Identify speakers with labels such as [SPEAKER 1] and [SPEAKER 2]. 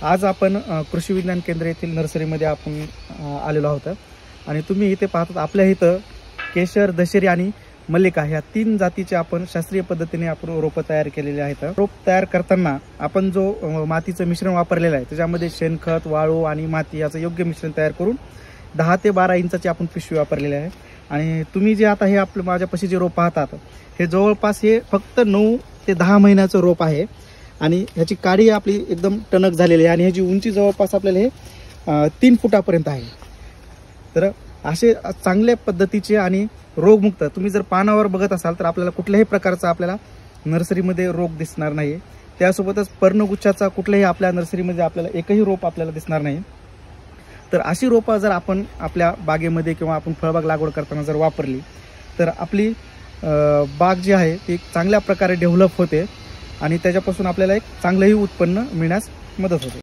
[SPEAKER 1] आज आपण कृषी विज्ञान केंद्र येथील नर्सरीमध्ये आपण आलेलो आहोत आणि तुम्ही इथे पाहतात आपल्या इथं केशर, दशेरी आणि मल्लिका ह्या 3 जातीचे आपण शास्त्रीय पद्धतीने आपण रोप तयार केलेले आहेत। रोप तयार करताना आपण जो मातीचं मिश्रण वापरलेलं आहे त्याच्यामध्ये शेणखत, वाळू आणि माती याचं योग्य मिश्रण तयार करून 10 ते 12 इंचाची आपण पिशवी वापरलेली आहे। आणि तुम्ही जे आता हे आपलं माझ्यापाशी जे रोप पाहतात हे जवळपास हे फक्त 9 ते 10 महिन्याचं रोप आहे आणि ह्याची काडी आपली एकदम टणक झालेली आहे आणि ह्याची उंची जवळपास आपल्याला हे 3 फुटापर्यंत आहे। तर असे चांगल्या पद्धतीचे आणि रोगमुक्त तुम्ही जर पानावर बघत असाल तर आपल्याला कुठल्याही प्रकारचा आपल्याला नर्सरीमध्ये रोग दिसणार नाही। त्यासोबतच पर्णगुच्छाचा कुठल्याही आपल्या नर्सरीमध्ये आपल्याला एकही रोप आपल्याला दिसणार नाही। तर अशी रोपं जर आपण आपल्या बागेमध्ये किंवा आपण फळबाग लागवड करताना जर वापरली तर आपली बाग जी आहे ती चांगल्या प्रकारे डेव्हलप होते आणि त्याच्यापासून आपल्याला एक चांगलंही उत्पन्न मिळण्यास मदत होते।